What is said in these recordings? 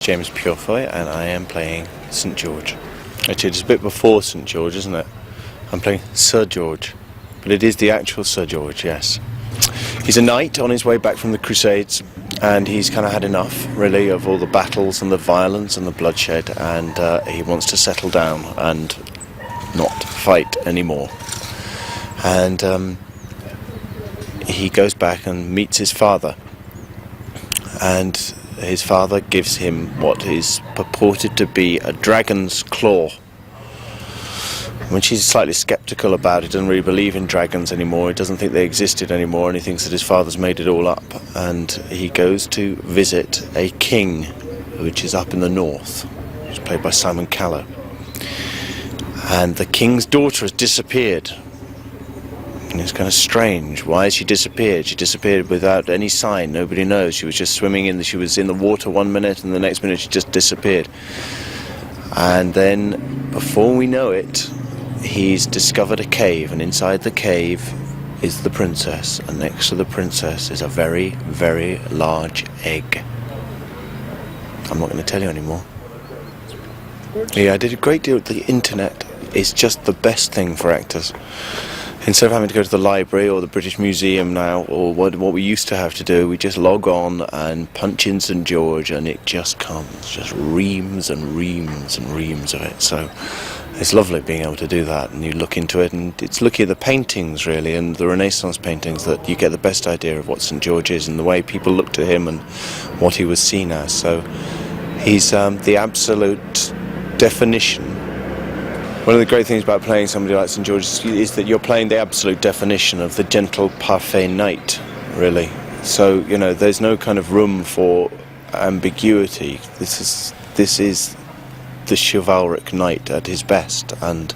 James Purefoy, and I am playing St George. Actually, it's a bit before St George, isn't it? I'm playing Sir George, but it is the actual Sir George, yes. He's a knight on his way back from the Crusades, and he's kind of had enough, really, of all the battles and the violence and the bloodshed, and he wants to settle down and not fight anymore. And he goes back and meets his father, and his father gives him what is purported to be a dragon's claw. When she's slightly sceptical about it, doesn't really believe in dragons anymore, he doesn't think they existed anymore, and he thinks that his father's made it all up. And he goes to visit a king, which is up in the north, who's played by Simon Callow. And the king's daughter has disappeared. And it's kind of strange. Why has she disappeared? She disappeared without any sign. Nobody knows. She was just swimming she was in the water one minute, and the next minute she just disappeared. And then, before we know it, he's discovered a cave, and inside the cave is the princess, and next to the princess is a very, very large egg. I'm not going to tell you anymore. Yeah, I did a great deal. The internet is just the best thing for actors. Instead of having to go to the library or the British Museum now, or what we used to have to do, we just log on and punch in St George, and it just comes, just reams and reams and reams of it. So it's lovely being able to do that, and you look into it, and it's looking at the paintings, really, and the Renaissance paintings, that you get the best idea of what St George is and the way people looked at him and what he was seen as. So he's the absolute definition. One of the great things about playing somebody like St George is that you're playing the absolute definition of the gentle parfait knight, really. So, you know, there's no kind of room for ambiguity. This is the chivalric knight at his best, and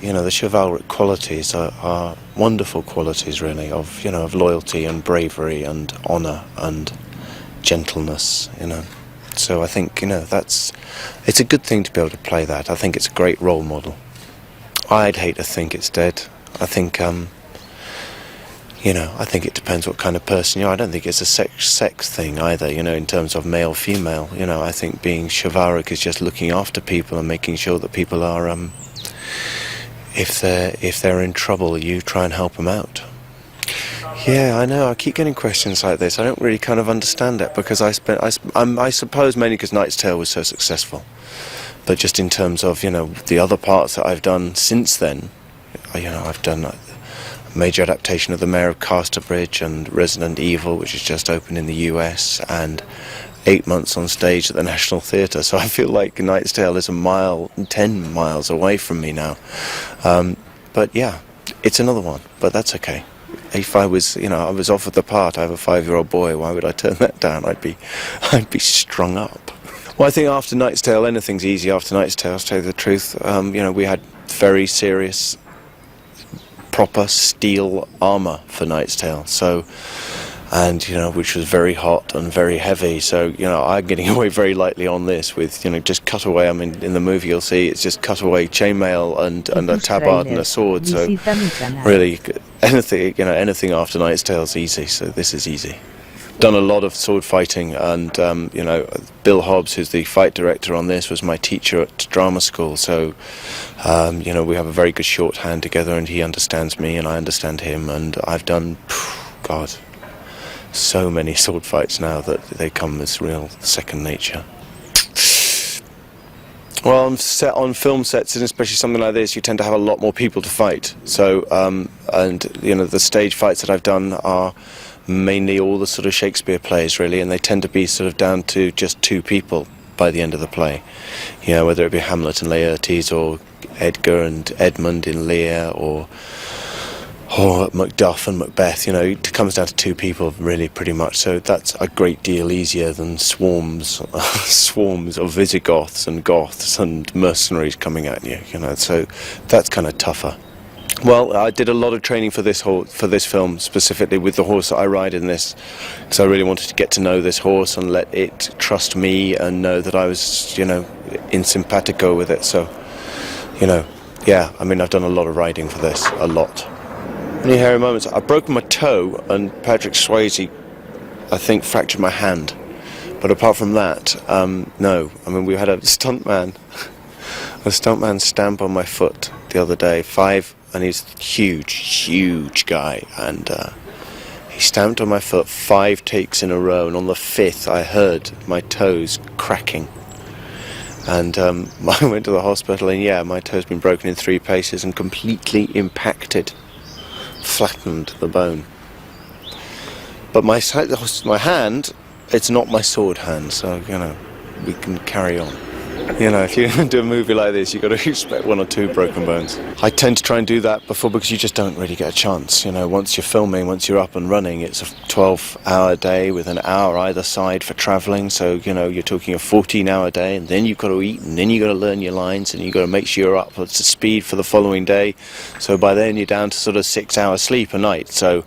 you know, the chivalric qualities are wonderful qualities, really, of, you know, of loyalty and bravery and honour and gentleness, you know. So I think, you know, it's a good thing to be able to play that. I think it's a great role model. I'd hate to think it's dead. I think, you know, I think it depends what kind of person you are. I don't think it's a sex thing either, you know, in terms of male, female. You know, I think being chivalric is just looking after people and making sure that people are, if they're in trouble, you try and help them out. Yeah, I know. I keep getting questions like this. I don't really kind of understand it, because I suppose mainly because Knight's Tale was so successful. But just in terms of, you know, the other parts that I've done since then, you know, I've done a major adaptation of The Mayor of Casterbridge and Resident Evil, which is just opened in the US, and 8 months on stage at the National Theatre. So I feel like Knight's Tale is 10 miles away from me now. But yeah, it's another one, but that's okay. If I was, you know, I was offered the part, I have a 5-year-old boy, why would I turn that down? I'd be strung up. Well, I think after Knight's Tale, anything's easy after Knight's Tale, to tell you the truth. You know, we had very serious, proper steel armour for Knight's Tale, so, and, you know, which was very hot and very heavy, so, you know, I'm getting away very lightly on this with, you know, just cut away. I mean, in the movie you'll see it's just cut away chainmail and a tabard and a sword, so really anything, you know, anything after Knight's Tale is easy, so this is easy. Done a lot of sword fighting, and you know, Bill Hobbs, who's the fight director on this, was my teacher at drama school, so you know, we have a very good shorthand together, and he understands me and I understand him, and I've done, God, so many sword fights now that they come as real second nature. Well, on film sets, and especially something like this, you tend to have a lot more people to fight. So, and, you know, the stage fights that I've done are mainly all the sort of Shakespeare plays, really, and they tend to be sort of down to just 2 people by the end of the play. You know, whether it be Hamlet and Laertes, or Edgar and Edmund in Lear, or Macduff and Macbeth. You know, it comes down to 2 people, really, pretty much. So that's a great deal easier than swarms of Visigoths and Goths and mercenaries coming at you. You know, so that's kind of tougher. Well, I did a lot of training for this film, specifically with the horse that I ride in this, because I really wanted to get to know this horse and let it trust me and know that I was, you know, in simpatico with it. So, you know, yeah, I mean, I've done a lot of riding for this, a lot. Any hairy moments? I've broken my toe, and Patrick Swayze, I think, fractured my hand. But apart from that, no. I mean, we had a stuntman stamp on my foot the other day, and he's a huge guy, and he stamped on my foot 5 takes in a row, and on the 5th I heard my toes cracking. And I went to the hospital, and yeah, my toe's been broken in 3 places and completely impacted, flattened the bone. But my hand, it's not my sword hand, so, we can carry on. If you're going to do a movie like this, you've got to expect 1 or 2 broken bones. I tend to try and do that because you just don't really get a chance. Once you're filming, once you're up and running, it's a 12-hour day with an hour either side for travelling. So, you're talking a 14-hour day, and then you've got to eat, and then you've got to learn your lines, and you've got to make sure you're up to speed for the following day. So by then you're down to sort of 6 hours sleep a night. So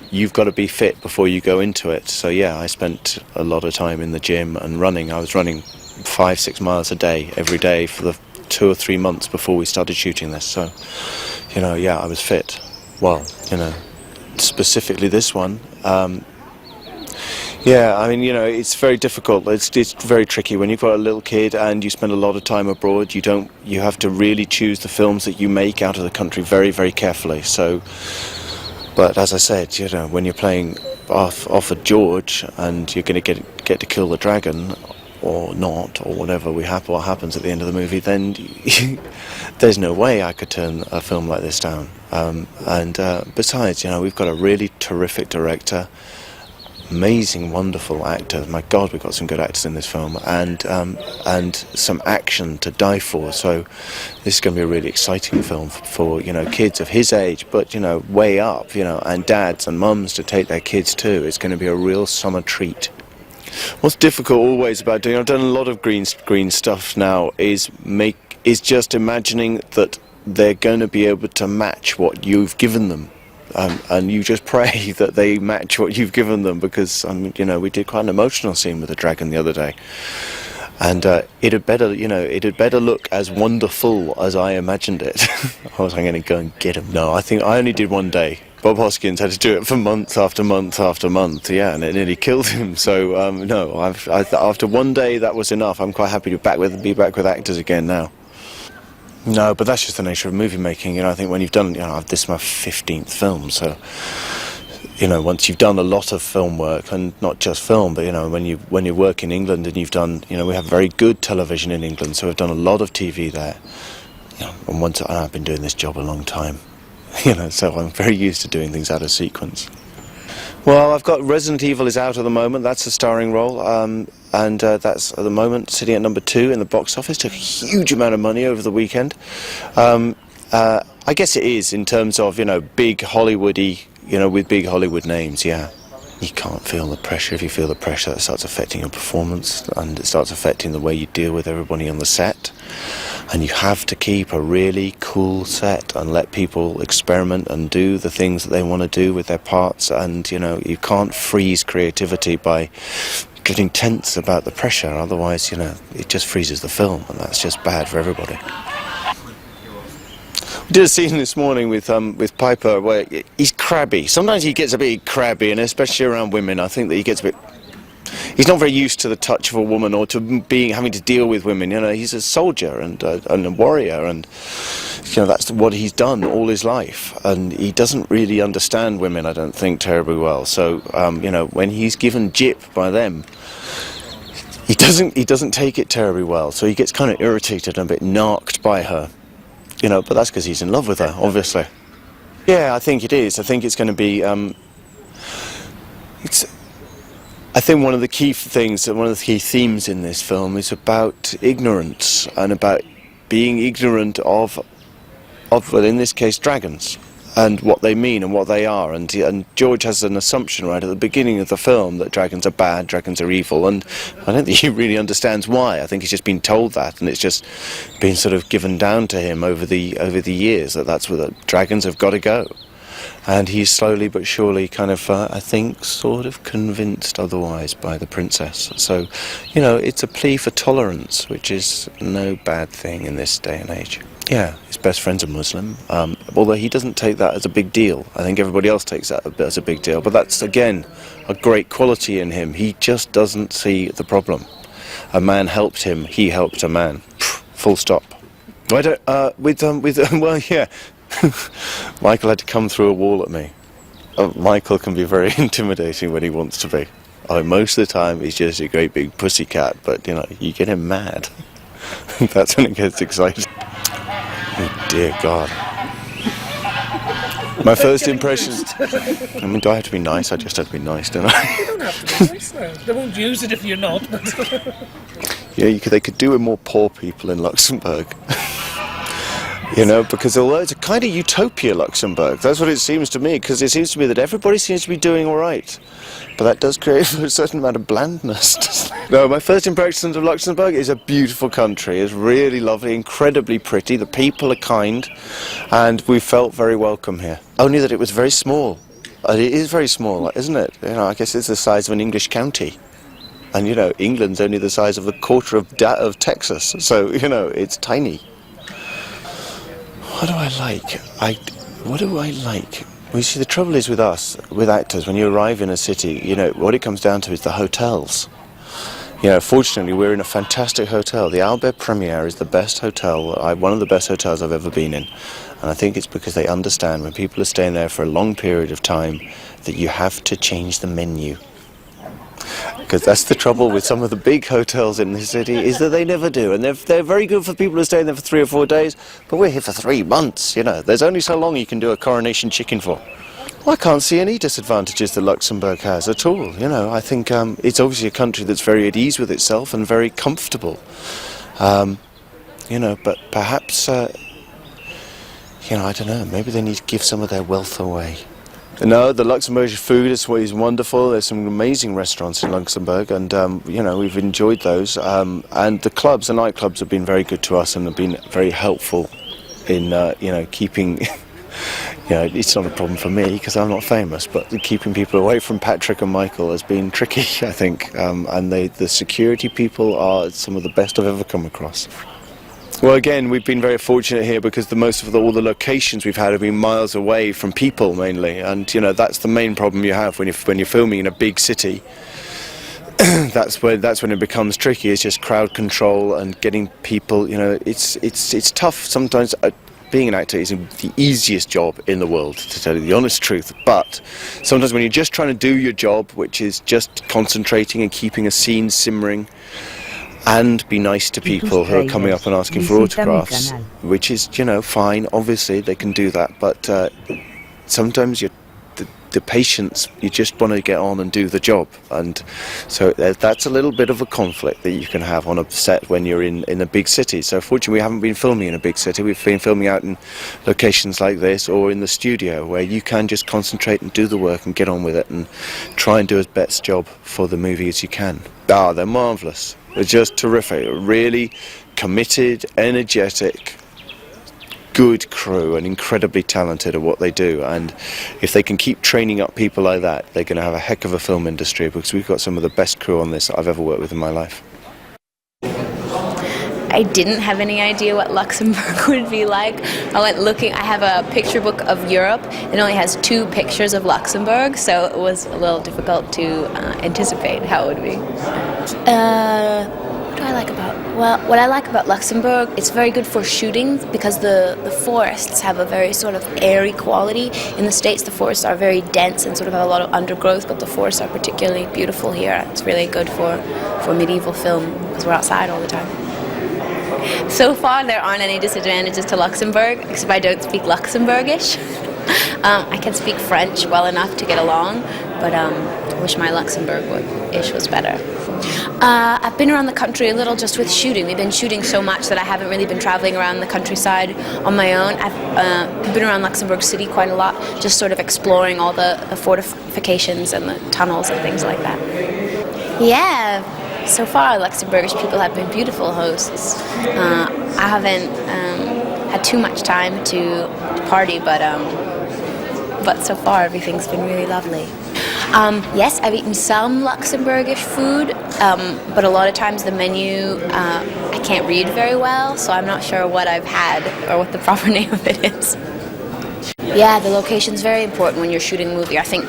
you've got to be fit before you go into it. So yeah, I spent a lot of time in the gym and running. I was running 5-6 miles a day every day for the 2 or 3 months before we started shooting this. So I was fit. Well, specifically this one, it's very difficult. It's very tricky when you've got a little kid and you spend a lot of time abroad. You have to really choose the films that you make out of the country very, very carefully. So, but as I said, when you're playing off at George and you're going to get to kill the dragon, or not, or what happens at the end of the movie, then there's no way I could turn a film like this down. Besides, we've got a really terrific director, amazing, wonderful actor. My God, we've got some good actors in this film, and some action to die for. So this is going to be a really exciting film for kids of his age, but way up, and dads and mums to take their kids too. It's going to be a real summer treat. What's difficult always about doing, I've done a lot of green stuff now, is just imagining that they're going to be able to match what you've given them, and you just pray that they match what you've given them, because we did quite an emotional scene with the dragon the other day, and it had better look as wonderful as I imagined it. I was going to go and get him. No, I think I only did 1 day. Bob Hoskins had to do it for month after month after month, yeah, and it nearly killed him. So no, after 1 day that was enough. I'm quite happy to be back with actors again now. No, but that's just the nature of movie making. I think when you've done, this is my 15th film, so once you've done a lot of film work, and not just film, but when you work in England and you've done, we have very good television in England, so we've done a lot of TV there. And I've been doing this job a long time. So I'm very used to doing things out of sequence. Well, I've got Resident Evil is out at the moment. That's a starring role, and that's at the moment sitting at number 2 in the box office. Took a huge amount of money over the weekend. I guess it is in terms of big Hollywoody, with big Hollywood names. Yeah, you can't feel the pressure. If you feel the pressure, it starts affecting your performance, and it starts affecting the way you deal with everybody on the set. And you have to keep a really cool set and let people experiment and do the things that they want to do with their parts. And, you can't freeze creativity by getting tense about the pressure. Otherwise, it just freezes the film, and that's just bad for everybody. We did a scene this morning with Piper where he's crabby. Sometimes he gets a bit crabby, and especially around women, I think that he gets a bit... He's not very used to the touch of a woman or to having to deal with women. He's a soldier and a warrior, and that's what he's done all his life. And he doesn't really understand women, I don't think, terribly well. So when he's given jip by them, he doesn't take it terribly well. So he gets kind of irritated and a bit narked by her. But that's because he's in love with her, obviously. Yeah, I think it is. I think it's going to be. I think one of the key themes in this film is about ignorance, and about being ignorant of well, in this case, dragons, and what they mean and what they are. And George has an assumption right at the beginning of the film that dragons are bad, dragons are evil, and I don't think he really understands why. I think he's just been told that, and it's just been sort of given down to him over the years that's where the dragons have got to go. And he's slowly but surely kind of, I think, sort of convinced otherwise by the princess. So, it's a plea for tolerance, which is no bad thing in this day and age. Yeah, his best friend's a Muslim, although he doesn't take that as a big deal. I think everybody else takes that as a big deal, but that's, again, a great quality in him. He just doesn't see the problem. A man helped him, he helped a man. Full stop. I don't, well, yeah, Michael had to come through a wall at me. Michael can be very intimidating when he wants to be. Most of the time he's just a great big pussycat, but, you know, you get him mad. That's when it gets exciting. Oh dear God. My first impression... I mean, do I have to be nice? I just have to be nice, don't I? You don't have to be nice, though. They won't use it if you're not. Yeah, they could do with more poor people in Luxembourg. You know, because although it's a kind of utopia, Luxembourg, that's what it seems to me, because it seems to me that everybody seems to be doing all right. But that does create a certain amount of blandness. No, my first impressions of Luxembourg is a beautiful country. It's really lovely, incredibly pretty. The people are kind, and we felt very welcome here. Only that it was very small. It is very small, isn't it? You know, I guess it's the size of an English county. And, you know, England's only the size of a quarter of Texas. So, you know, it's tiny. What do I like? What do I like? Well, you see, the trouble is with us, with actors, when you arrive in a city, you know, what it comes down to is the hotels. You know, fortunately, we're in a fantastic hotel. The Albert Premier is the best hotel, one of the best hotels I've ever been in. And I think it's because they understand when people are staying there for a long period of time that you have to change the menu. Because that's the trouble with some of the big hotels in the city, is that they never do. And they're very good for people who are staying there for 3 or 4 days, but we're here for 3 months, you know. There's only so long you can do a coronation chicken for. Well, I can't see any disadvantages that Luxembourg has at all, you know. I think it's obviously a country that's very at ease with itself and very comfortable. You know, but perhaps, you know, I don't know, maybe they need to give some of their wealth away. No, the Luxembourgish food is wonderful. There's some amazing restaurants in Luxembourg, and you know, we've enjoyed those. And the nightclubs have been very good to us and have been very helpful in you know, keeping. You know, it's not a problem for me because I'm not famous, but keeping people away from Patrick and Michael has been tricky, I think. And the security people are some of the best I've ever come across. Well, again, we've been very fortunate here because all the locations we've had have been miles away from people mainly, and you know, that's the main problem you have when you're filming in a big city. That's when it becomes tricky. It's just crowd control and getting people. You know, it's tough sometimes. Being an actor isn't the easiest job in the world, to tell you the honest truth, but sometimes when you're just trying to do your job, which is just concentrating and keeping a scene simmering, and be nice to people who are coming up and asking for autographs, which is, you know, fine, obviously they can do that, but sometimes the patience, you just want to get on and do the job, and so that's a little bit of a conflict that you can have on a set when you're in a big city. So fortunately we haven't been filming in a big city, we've been filming out in locations like this or in the studio where you can just concentrate and do the work and get on with it and try and do as best job for the movie as you can. They're marvellous. They're just terrific, really committed, energetic, good crew and incredibly talented at what they do, and if they can keep training up people like that, they're going to have a heck of a film industry, because we've got some of the best crew on this that I've ever worked with in my life. I didn't have any idea what Luxembourg would be like. I went looking, I have a picture book of Europe. It only has 2 pictures of Luxembourg, so it was a little difficult to anticipate how it would be. What do I like about? Well, what I like about Luxembourg, it's very good for shooting because the forests have a very sort of airy quality. In the States, the forests are very dense and sort of have a lot of undergrowth, but the forests are particularly beautiful here. It's really good for medieval film because we're outside all the time. So far, there aren't any disadvantages to Luxembourg, except I don't speak Luxembourgish. I can speak French well enough to get along, but I wish my Luxembourgish was better. I've been around the country a little just with shooting. We've been shooting so much that I haven't really been traveling around the countryside on my own. I've been around Luxembourg City quite a lot, just sort of exploring all the fortifications and the tunnels and things like that. Yeah. So far, Luxembourgish people have been beautiful hosts. I haven't had too much time to party, but so far everything's been really lovely. Yes, I've eaten some Luxembourgish food, but a lot of times the menu I can't read very well, so I'm not sure what I've had or what the proper name of it is. Yeah, the location's very important when you're shooting a movie. I think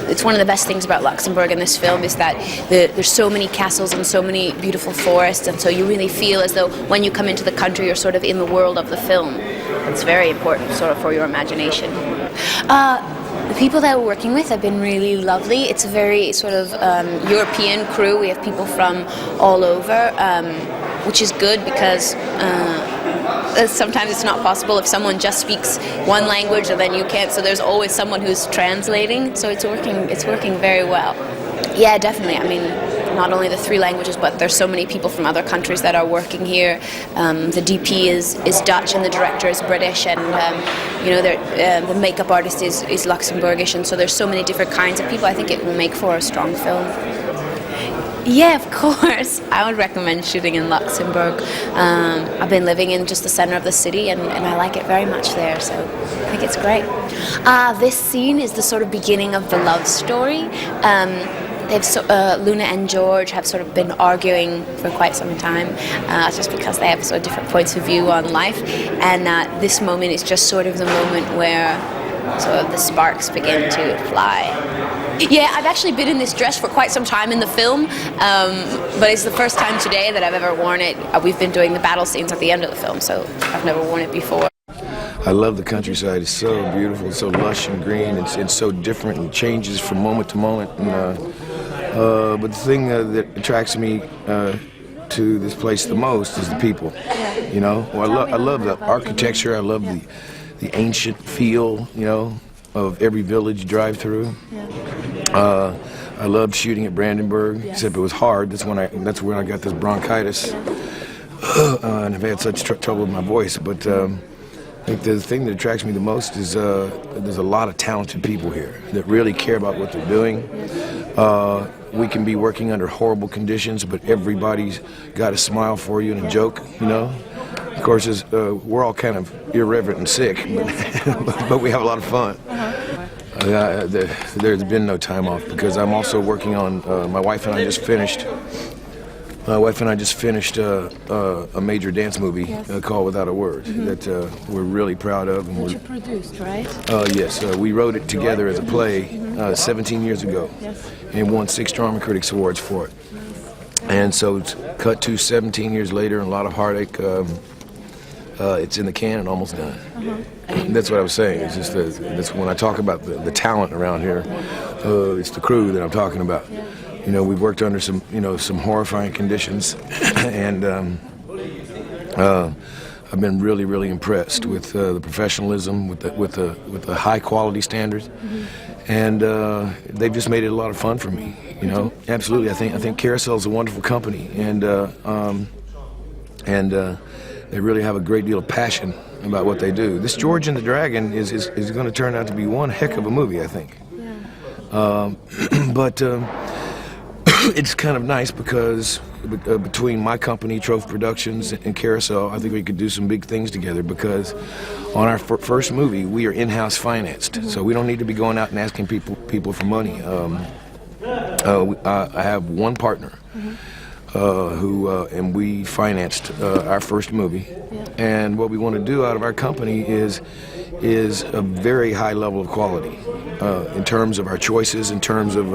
it's one of the best things about Luxembourg in this film is that there's so many castles and so many beautiful forests, and so you really feel as though when you come into the country you're sort of in the world of the film. It's very important sort of for your imagination. The people that we're working with have been really lovely. It's a very sort of European crew. We have people from all over, which is good because sometimes it's not possible if someone just speaks one language and then you can't, so there's always someone who's translating, so it's working very well. Yeah, definitely. I mean, not only the 3 languages, but there's so many people from other countries that are working here. The DP is Dutch and the director is British, and the makeup artist is Luxembourgish, and so there's so many different kinds of people. I think it will make for a strong film. Yeah, of course. I would recommend shooting in Luxembourg. I've been living in just the center of the city, and I like it very much there, so I think it's great. This scene is the sort of beginning of the love story. Luna and George have sort of been arguing for quite some time, just because they have sort of different points of view on life, and this moment is just sort of the moment where sort of the sparks begin to fly. Yeah, I've actually been in this dress for quite some time in the film, but it's the first time today that I've ever worn it. We've been doing the battle scenes at the end of the film, so I've never worn it before. I love the countryside. It's so beautiful, it's so lush and green. It's so different and changes from moment to moment. But the thing that attracts me to this place the most is the people. You know, I love the architecture. I love the ancient feel, you know, of every village you drive through. I loved shooting at Brandenburg, except it was hard. That's when I got this bronchitis, and I've had such trouble with my voice. But I think the thing that attracts me the most is there's a lot of talented people here that really care about what they're doing. We can be working under horrible conditions, but everybody's got a smile for you and a joke, you know. Of course, we're all kind of irreverent and sick, but we have a lot of fun. There's been no time off because I'm also working on. My wife and I just finished. A major dance movie called Without a Word that we're really proud of. And you produced, right? Yes, we wrote it together as a play 17 years ago, and won 6 Drama Critics Awards for it. And so it's cut to 17 years later and a lot of heartache. It's in the can and almost done. That's what I was saying. It's just that's when I talk about the talent around here. It's the crew that I'm talking about. You know, we've worked under some horrifying conditions, and I've been really, really impressed with the professionalism, with the high quality standards, and they've just made it a lot of fun for me. You know, absolutely. I think Carousel's a wonderful company, and they really have a great deal of passion about what they do. This George and the Dragon is going to turn out to be one heck of a movie, I think. But it's kind of nice because between my company, Trophy Productions, and Carousel, I think we could do some big things together because on our first movie, we are in-house financed, so we don't need to be going out and asking people for money. I have one partner and we financed our first movie. And what we want to do out of our company is a very high level of quality in terms of our choices, in terms of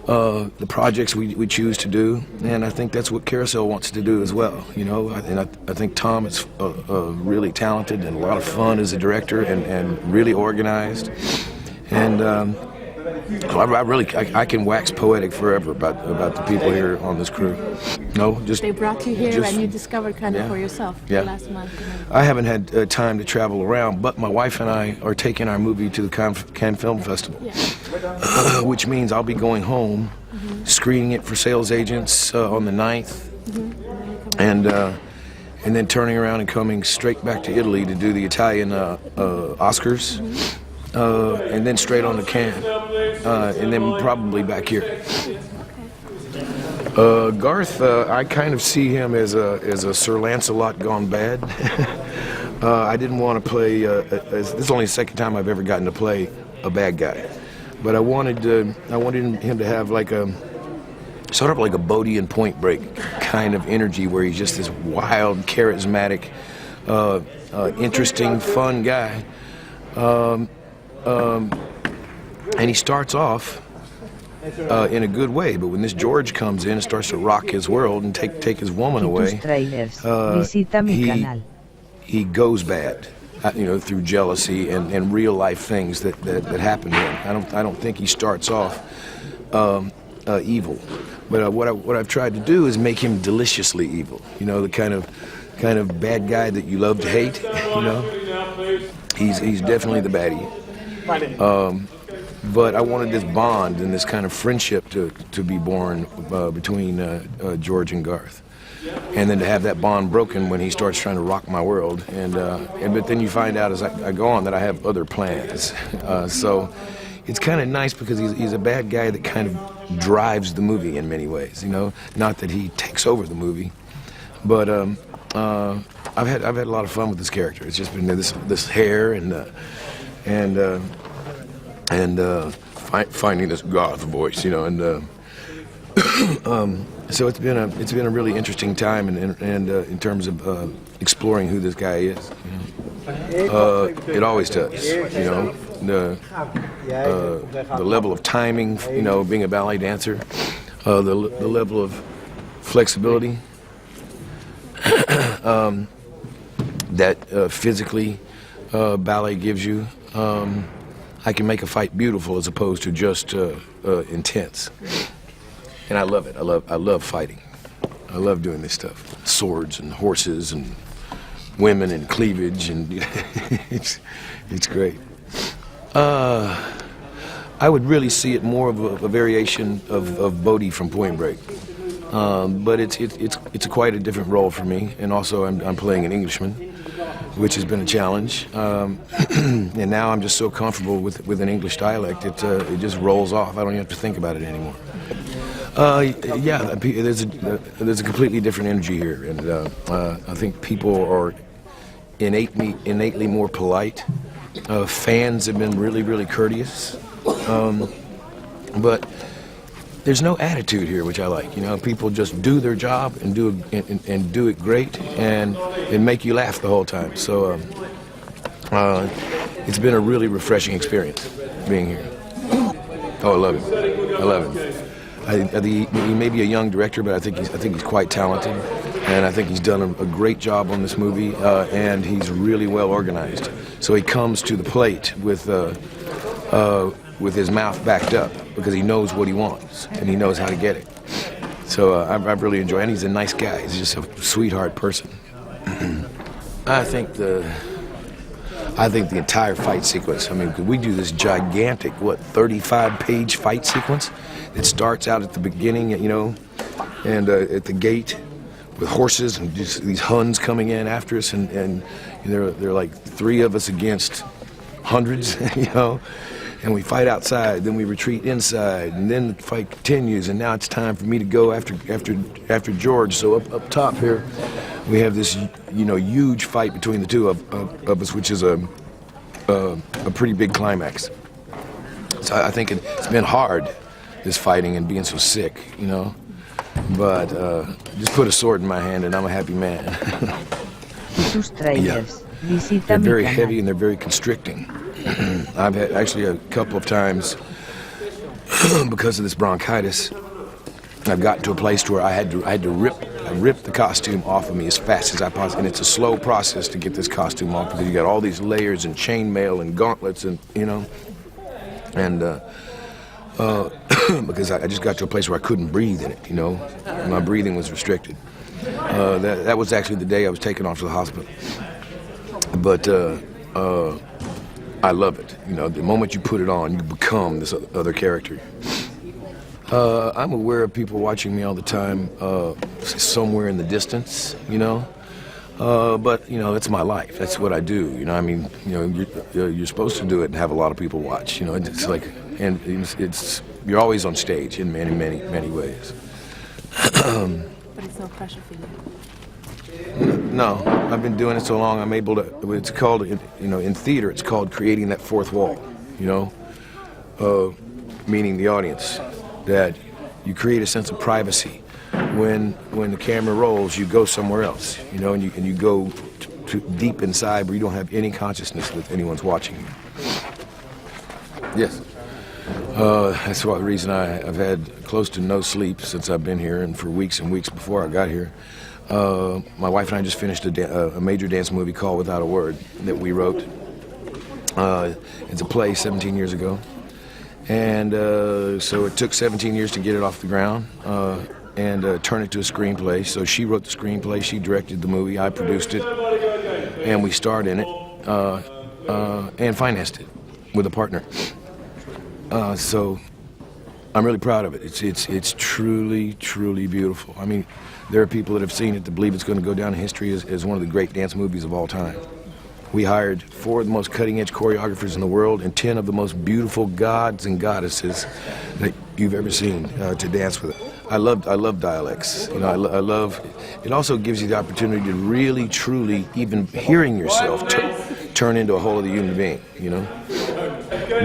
the projects we choose to do, and I think that's what Carousel wants to do as well. You know, and I think Tom is really talented and a lot of fun as a director and really organized. And I can wax poetic forever about the people here on this crew. No, just they brought you here and you discovered kind of for yourself the last month. I haven't had time to travel around, but my wife and I are taking our movie to the Cannes Film Festival, which means I'll be going home, screening it for sales agents on the 9th, and then turning around and coming straight back to Italy to do the Italian Oscars. And then straight on to Cannes, and then probably back here. Garth, I kind of see him as a Sir Lancelot gone bad. I didn't want to play. This is only the second time I've ever gotten to play a bad guy. but I wanted him to have like a sort of like a Bodie in Point Break kind of energy, where he's just this wild, charismatic, interesting, fun guy, and he starts off in a good way, but when this George comes in and starts to rock his world and take his woman away, he goes bad, through jealousy and real life things that happen to him. I don't think he starts off evil, but what I've tried to do is make him deliciously evil. The kind of bad guy that you love to hate. He's definitely the baddie. But I wanted this bond and this kind of friendship to be born between George and Garth, and then to have that bond broken when he starts trying to rock my world. But then you find out as I go on that I have other plans. So it's kind of nice because he's a bad guy that kind of drives the movie in many ways. Not that he takes over the movie, but I've had a lot of fun with this character. It's just been this hair and finding this Garth voice, so it's been a really interesting time, and in terms of exploring who this guy is. It always does, the level of timing, being a ballet dancer, the level of flexibility that physically ballet gives you. I can make a fight beautiful as opposed to just intense, and I love it. I love fighting. I love doing this stuff. Swords and horses and women and cleavage, and it's great. I would really see it more of a variation of Bodie from Point Break, but it's quite a different role for me, and also I'm playing an Englishman, which has been a challenge, and now I'm just so comfortable with an English dialect, it just rolls off. I don't even have to think about it anymore. Yeah, there's a completely different energy here, and I think people are innately more polite. Fans have been really courteous, but there's no attitude here, which I like. People just do their job and do it great, and make you laugh the whole time. So it's been a really refreshing experience being here. Oh, I love it. He may be a young director, but I think he's quite talented, and I think he's done a great job on this movie, and he's really well organized. So he comes to the plate with his mouth backed up, because he knows what he wants and he knows how to get it. So I've really enjoyed it. And he's a nice guy. He's just a sweetheart person. I think the entire fight sequence. I mean, we do this gigantic 35-page fight sequence. It starts out at the beginning, and at the gate with horses and just these Huns coming in after us, and they're like three of us against hundreds, and we fight outside, then we retreat inside, and then the fight continues, and now it's time for me to go after George. So up top here, we have this huge fight between the two of us, which is a pretty big climax. So I think it's been hard, this fighting and being so sick, but just put a sword in my hand and I'm a happy man. Yeah. They're very heavy and they're very constricting. I've had actually a couple of times, because of this bronchitis, I've gotten to a place where I had to rip the costume off of me as fast as I possibly, and it's a slow process to get this costume off, because you got all these layers and chainmail and gauntlets and because I just got to a place where I couldn't breathe in it, my breathing was restricted. That was actually the day I was taken off to the hospital. But I love it. The moment you put it on, you become this other character. I'm aware of people watching me all the time, somewhere in the distance, but it's my life. That's what I do. You're supposed to do it and have a lot of people watch. It's like, and you're always on stage in many ways. But it's no pressure for you. No, I've been doing it so long. I'm able to. It's called, in theater, it's called creating that fourth wall. meaning the audience, that you create a sense of privacy. When the camera rolls, you go somewhere else, you know, and you go to deep inside where you don't have any consciousness that anyone's watching you. Yes. That's the reason I've had close to no sleep since I've been here, and for weeks and weeks before I got here. My wife and I just finished a major dance movie called Without a Word that we wrote. It's a play 17 years ago. And so it took 17 years to get it off the ground and turn it to a screenplay. So she wrote the screenplay, she directed the movie, I produced it, and we starred in it and financed it with a partner. So I'm really proud of it. It's truly, truly beautiful. I mean, there are people that have seen it that believe it's going to go down in history as one of the great dance movies of all time. We hired 4 of the most cutting-edge choreographers in the world and 10 of the most beautiful gods and goddesses that you've ever seen to dance with. I love dialects. You know, I love. It also gives you the opportunity to really, truly, even hearing yourself turn into a whole other human being. You know.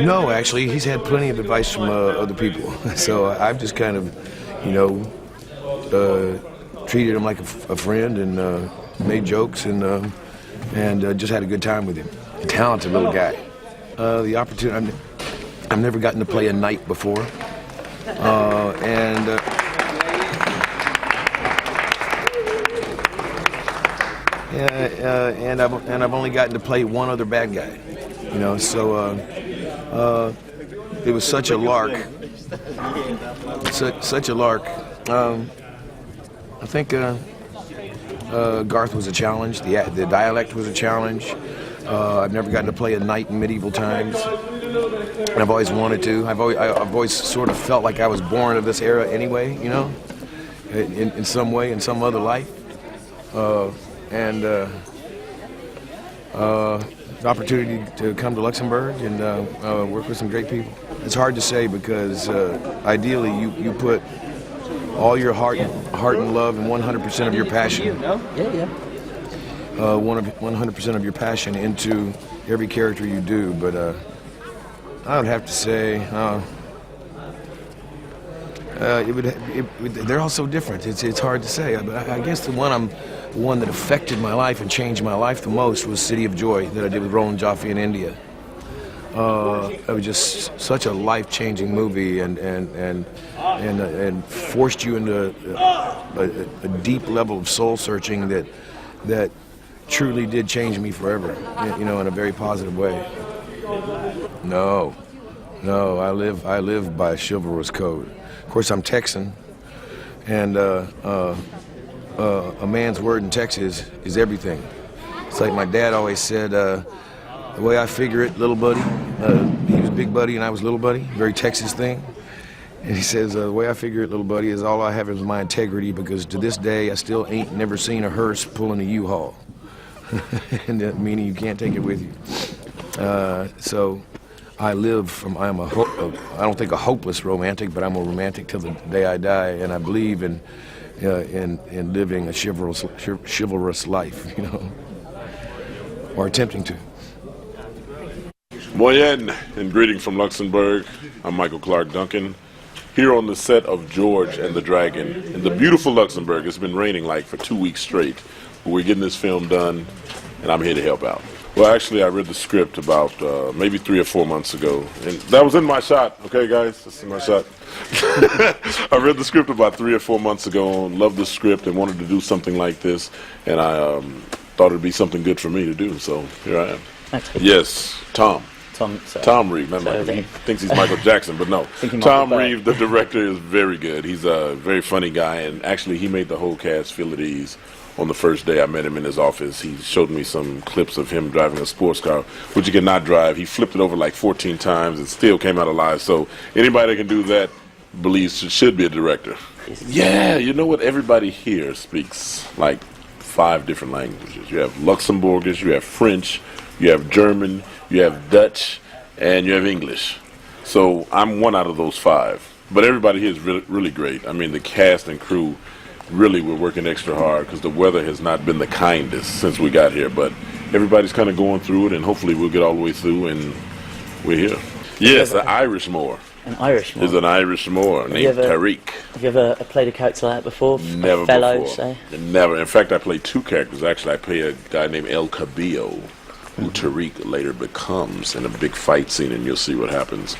No, actually, he's had plenty of advice from other people. So I've just kind of, you know, treated him like a friend and made jokes and just had a good time with him. A talented little guy. The opportunity, I've never gotten to play a knight before. And I've only gotten to play one other bad guy. You know, so it was such a lark. Such a lark. I think Garth was a challenge. The dialect was a challenge. I've never gotten to play a knight in medieval times. And I've always wanted to. I've always sort of felt like I was born of this era anyway, you know, in some way, in some other life. The opportunity to come to Luxembourg and work with some great people. It's hard to say because ideally you put all your heart and love and 100% of your passion. 100% of your passion into every character you do, but I would have to say they're all so different. It's hard to say, but I guess the one that affected my life and changed my life the most was City of Joy that I did with Roland Joffe in India. It was just such a life-changing movie and forced you into a deep level of soul searching that truly did change me forever, you know, in a very positive way. No, I live by a chivalrous code. Of course, I'm Texan, and a man's word in Texas is everything. It's like my dad always said, the way I figure it, little buddy, he was big buddy and I was little buddy, very Texas thing. And he says, the way I figure it, little buddy, is all I have is my integrity, because to this day I still ain't never seen a hearse pulling a U-Haul. And that meaning you can't take it with you. So I live from, I don't think a hopeless romantic, but I'm a romantic till the day I die, and I believe in living a chivalrous life, you know, or attempting to. Buen, and greetings from Luxembourg. I'm Michael Clark Duncan, here on the set of George and the Dragon in the beautiful Luxembourg. It's been raining like for 2 weeks straight, but we're getting this film done, and I'm here to help out. Well, actually, I read the script about maybe 3 or 4 months ago, and that was in my shot. Okay, guys, this is my shot. I read the script about 3 or 4 months ago, and loved the script and wanted to do something like this, and I thought it'd be something good for me to do, so here I am. Thanks. Yes, Tom Reeve. He thinks he's Michael Jackson, but no. Tom Reeve, the director, is very good. He's a very funny guy, and actually he made the whole cast feel at ease. On the first day I met him in his office, he showed me some clips of him driving a sports car, which he cannot drive. He flipped it over like 14 times and still came out alive. So anybody that can do that believes should be a director. Yeah, you know what? Everybody here speaks like 5 different languages. You have Luxembourgish, you have French, you have German, you have Dutch, and you have English. So I'm one out of those 5. But everybody here is really great. I mean, the cast and crew really we're working extra hard because the weather has not been the kindest since we got here, but everybody's kind of going through it, and hopefully we'll get all the way through and we're here. Yes, an Irish Moor. An Irish Moor? Is an Irish Moor named Tariq. Have you ever played a character like that before? Never fellow, before. Say? Never. In fact, I played two characters. Actually, I play a guy named El Cabillo, who Tariq later becomes in a big fight scene, and you'll see what happens.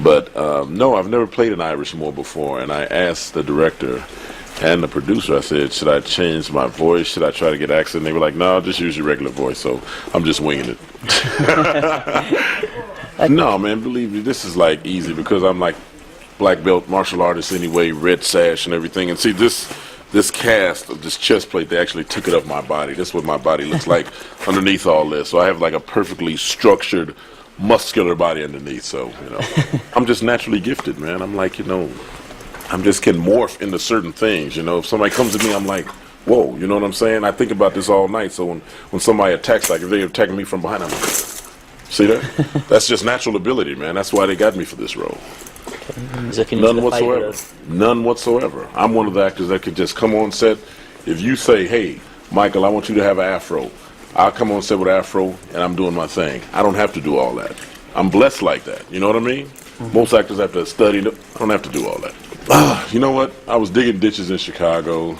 But no, I've never played an Irish Moor before, and I asked the director and the producer, I said, should I change my voice? Should I try to get accent? And they were like, no, just use your regular voice. So I'm just winging it. No, man, believe me, this is like easy because I'm like black belt martial artist anyway, red sash and everything. And see, this cast of this chest plate, they actually took it up my body. This is what my body looks like underneath all this. So I have like a perfectly structured, muscular body underneath. So, you know, I'm just naturally gifted, man. I'm like, you know, I'm just can morph into certain things, you know. If somebody comes to me, I'm like, whoa, you know what I'm saying? I think about this all night. So when somebody attacks, like if they're attacking me from behind, I'm like, see that? That's just natural ability, man. That's why they got me for this role. None whatsoever. None whatsoever. I'm one of the actors that could just come on set. If you say, hey, Michael, I want you to have an afro, I'll come on set with an afro and I'm doing my thing. I don't have to do all that. I'm blessed like that. You know what I mean? Most actors have to study. I don't have to do all that. You know what? I was digging ditches in Chicago,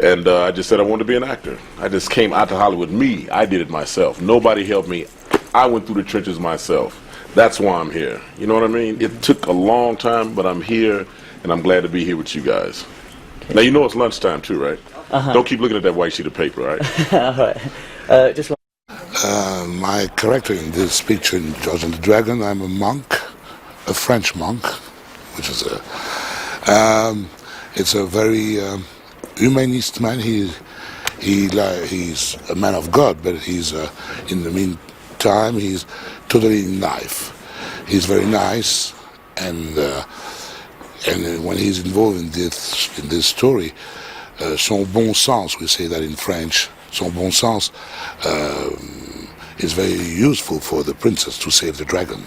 and I just said I wanted to be an actor. I just came out to Hollywood. Me, I did it myself. Nobody helped me. I went through the trenches myself. That's why I'm here. You know what I mean? It took a long time, but I'm here, and I'm glad to be here with you guys. Okay. Now, you know it's lunchtime too, right? Don't keep looking at that white sheet of paper, all right? All right. Just my character in this picture, in George and the Dragon, I'm a monk, a French monk, which is it's a very humanist man. He's a man of God, but he's in the meantime he's totally naïf. He's very nice, and when he's involved in this story, son bon sens, we say that in French, son bon sens is very useful for the princess to save the dragon.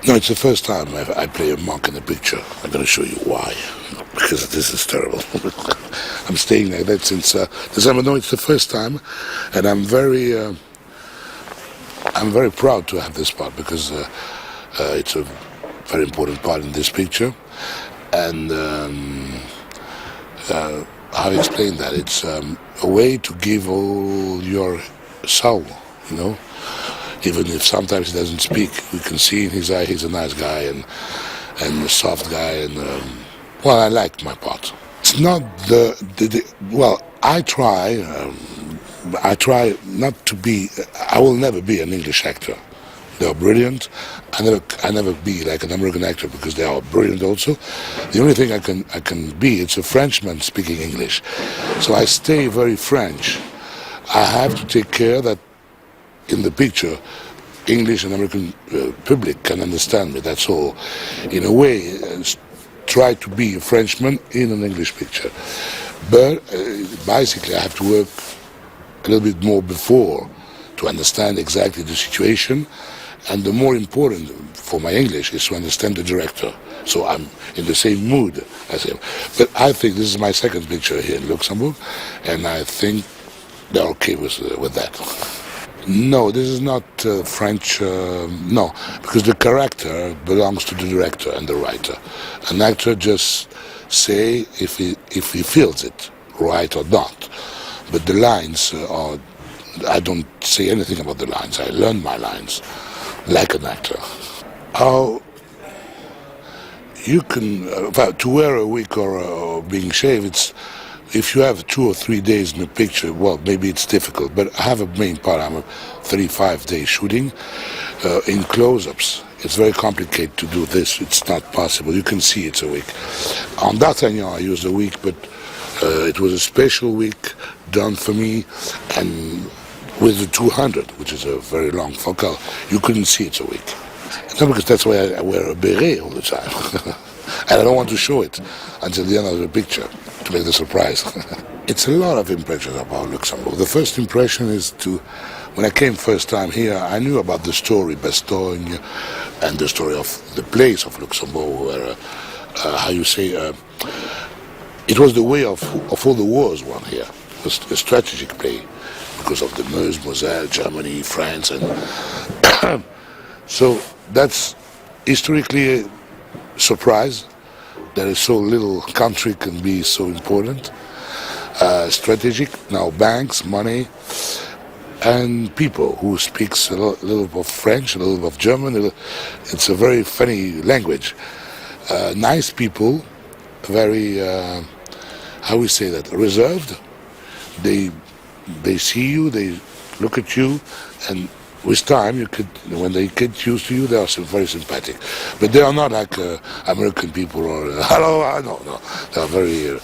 No, it's the first time I play a monk in a picture. I'm going to show you why, because this is terrible. I'm staying like that since December. No, it's the first time, and I'm very proud to have this part because it's a very important part in this picture. And how to explain that? It's a way to give all your soul, you know. Even if sometimes he doesn't speak, we can see in his eye he's a nice guy and a soft guy, and well, I like my part. It's not well, I try not to be. I will never be an English actor. They are brilliant. I never be like an American actor because they are brilliant also. The only thing I can be, it's a Frenchman speaking English. So I stay very French. I have to take care that in the picture, English and American public can understand me, that's all. In a way, try to be a Frenchman in an English picture. But basically I have to work a little bit more before to understand exactly the situation. And the more important for my English is to understand the director. So I'm in the same mood as him. But I think this is my second picture here in Luxembourg, and I think they're okay with that. No, this is not French, no, because the character belongs to the director and the writer. An actor just say if he feels it, right or not. But the lines are, I don't say anything about the lines. I learn my lines like an actor. How you can, to wear a wig or being shaved, it's, if you have 2 or 3 days in a picture, well, maybe it's difficult, but I have a main part. I'm a 35-day shooting in close-ups. It's very complicated to do this. It's not possible. You can see it's a wig. On D'Artagnan, I used a wig, but it was a special wig done for me, and with the 200, which is a very long focal, you couldn't see it's a wig. No, because that's why I wear a beret all the time. And I don't want to show it until the end of the picture to make the surprise. It's a lot of impressions about Luxembourg. The first impression is when I came first time here, I knew about the story, Bastogne, and the story of the place of Luxembourg, where, how you say, it was the way of all the wars won here. It was a strategic play because of the Meuse, Moselle, Germany, France, and so that's historically a surprise that a so little country can be so important. Strategic, now banks, money, and people who speaks a little of French, a little of German. It's a very funny language. Nice people, very, how we say that, reserved. They see you, they look at you, and with time, when they get used to you, they are very sympathetic. But they are not like American people or hello, no. They are very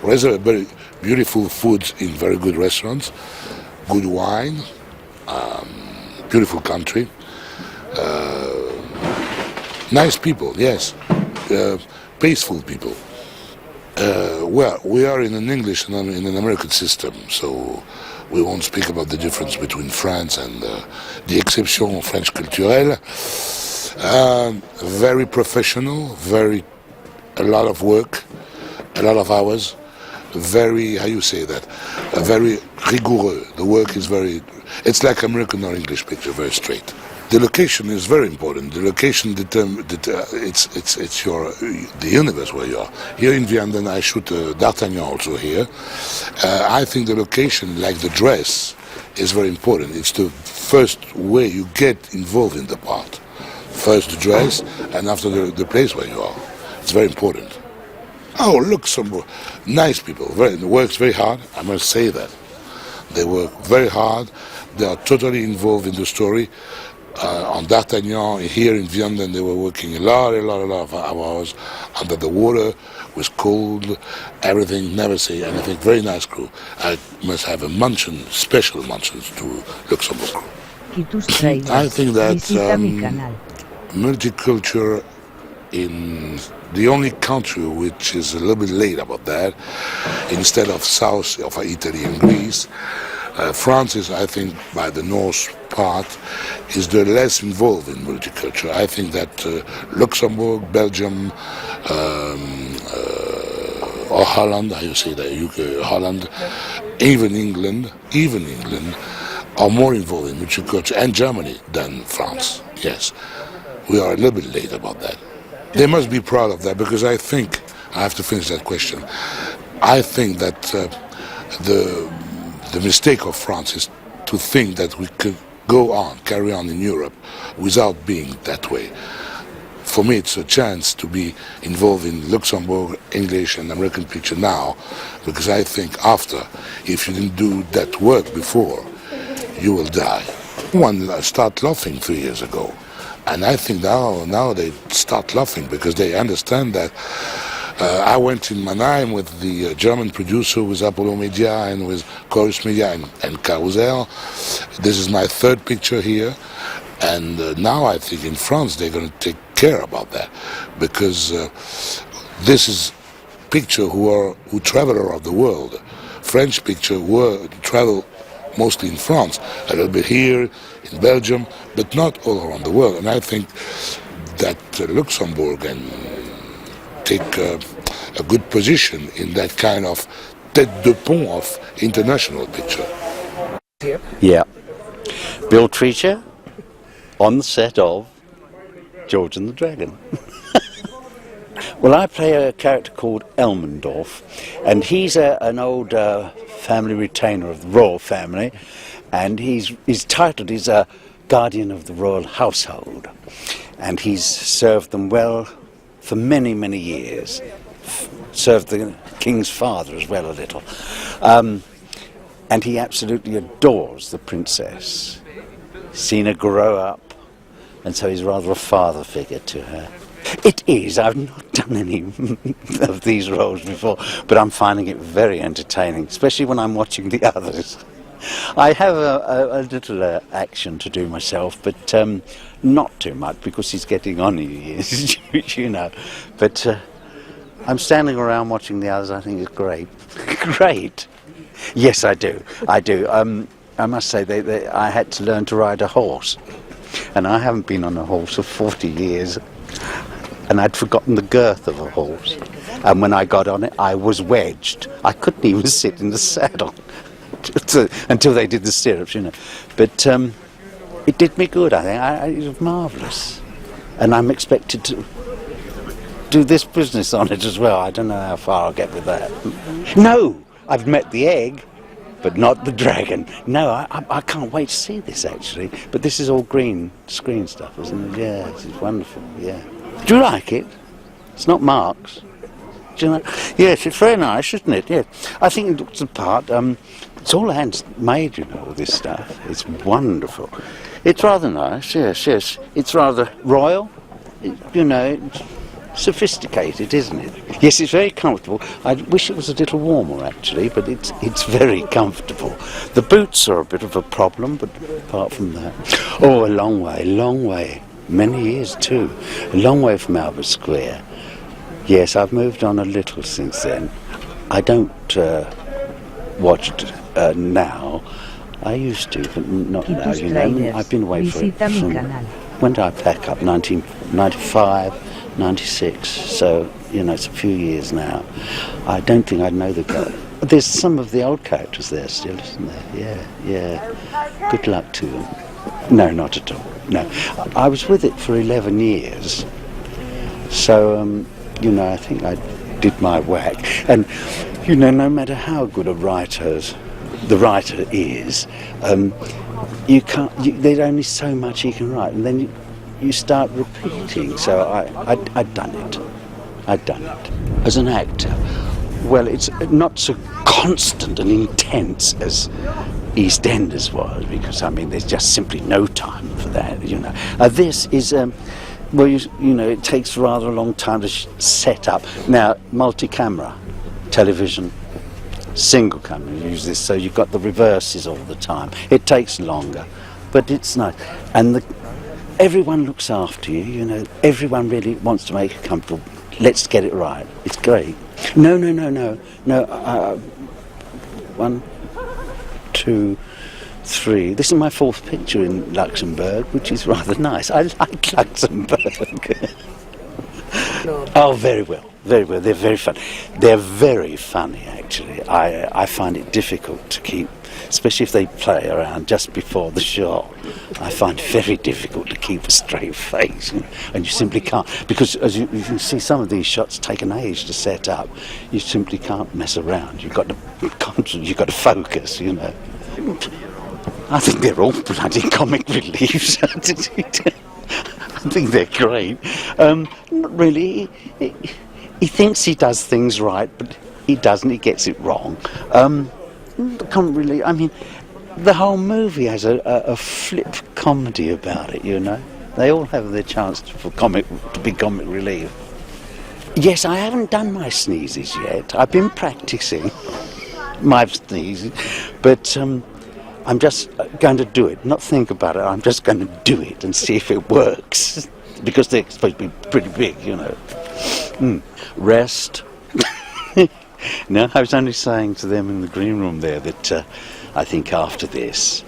reserved, very beautiful foods in very good restaurants, good wine, beautiful country, nice people, yes, peaceful people. Well, we are in an English and in an American system, so we won't speak about the difference between France and the exception French culturelle. Very professional, a lot of work, a lot of hours, very, how you say that, very rigoureux. The work is it's like American or English picture, very straight. The location is very important. The location it's the universe where you are. Here in Vianden, I shoot D'Artagnan also here. I think the location, like the dress, is very important. It's the first way you get involved in the part. First the dress, and after the place where you are. It's very important. Oh, look, some nice people. Works very hard, I must say that. They work very hard. They are totally involved in the story. On D'Artagnan, here in Vianden, they were working a lot of hours under the water, was cold, everything, never say anything. Very nice crew. I must have a special mention to Luxembourg crew. I think that multicultural in the only country which is a little bit late about that, instead of south of Italy and Greece, France is, I think, by the north part, is the less involved in multicultural. I think that Luxembourg, Belgium, or Holland, how you say that, UK, Holland, even England, are more involved in multicultural, and Germany than France. Yes, we are a little bit late about that. They must be proud of that, because I think, I have to finish that question, I think that the mistake of France is to think that we could carry on in Europe without being that way. For me, it's a chance to be involved in Luxembourg, English and American picture now, because I think after, if you didn't do that work before, you will die. One started laughing 3 years ago, and I think now they start laughing because they understand that. I went in Mannheim with the German producer, with Apollo Media and with Chorus Media and Carousel. This is my third picture here, and now I think in France they're going to take care about that, because this is picture who travel around the world. French picture travel mostly in France, a little bit here in Belgium, but not all around the world. And I think that Luxembourg can take a good position in that kind of tête de pont of international picture. Yeah. Bill Treacher on the set of George and the Dragon. Well, I play a character called Elmendorf, and he's an old family retainer of the royal family, and his title is a guardian of the royal household, and he's served them well for many, many years. Served the king's father as well a little. And he absolutely adores the princess. Seen her grow up, and so he's rather a father figure to her. It is. I've not done any of these roles before, but I'm finding it very entertaining, especially when I'm watching the others. I have a little action to do myself, but not too much, because he's getting on in years, you know. But I'm standing around watching the others. I think it's great. Great. Yes, I do. I must say, I had to learn to ride a horse, and I haven't been on a horse for 40 years, and I'd forgotten the girth of a horse. And when I got on it, I was wedged. I couldn't even sit in the saddle until they did the stirrups, you know. But it did me good, I think. It was marvellous. and I'm expected to do this business on it as well. I don't know how far I'll get with that. No, I've met the egg, but not the dragon. No, I can't wait to see this actually. But this is all green screen stuff, isn't it? Yeah, this is wonderful. Yeah. Do you like it? It's not Marx. Do you know? Yes, it's very nice, isn't it? Yeah. I think it looks the part. It's all handmade, you know, all this stuff. It's wonderful. It's rather nice. Yes, yes. It's rather royal. You know. It's sophisticated, isn't it? Yes, it's very comfortable. I wish it was a little warmer actually, but it's very comfortable. The boots are a bit of a problem, but apart from that, oh, a long way, many years too, a long way from Albert Square. Yes, I've moved on a little since then. I don't watch it now. I used to, but not now. You know, I've been away from when did I pack up? 1995. 96, so, you know, it's a few years now. I don't think I know the guy. There's some of the old characters there still, isn't there? Yeah, yeah. Good luck to them. No, not at all. No. I was with it for 11 years, so, you know, I think I did my whack. And, you know, no matter how good a the writer is, you can't, there's only so much he can write, and then you start repeating. So I'd done it. As an actor, well, it's not so constant and intense as EastEnders was, because, I mean, there's just simply no time for that, you know. This is, well, you know, it takes rather a long time to set up. Now, multi-camera, television, single camera, you use this, so you've got the reverses all the time. It takes longer, but it's nice. And everyone looks after you, you know, everyone really wants to make it comfortable. Let's get it right. It's great. No. 1, 2, 3. This is my 4th picture in Luxembourg, which is rather nice. I like Luxembourg. Oh, very well. They're very fun. They're very funny, actually. I find it difficult to keep, especially if they play around just before the shot. I find it very difficult to keep a straight face, and you simply can't, because as you can see, some of these shots take an age to set up. You simply can't mess around. You've got to focus, you know. I think they're all bloody comic reliefs. I think they're great. Not really. He thinks he does things right, but he doesn't. He gets it wrong. Can't really. I mean, the whole movie has a flip comedy about it. You know, they all have their chance to be comic relief. Yes, I haven't done my sneezes yet. I've been practicing my sneezes, but I'm just going to do it. Not think about it. I'm just going to do it and see if it works, because they're supposed to be pretty big, you know. Rest. No, I was only saying to them in the green room there that I think after this,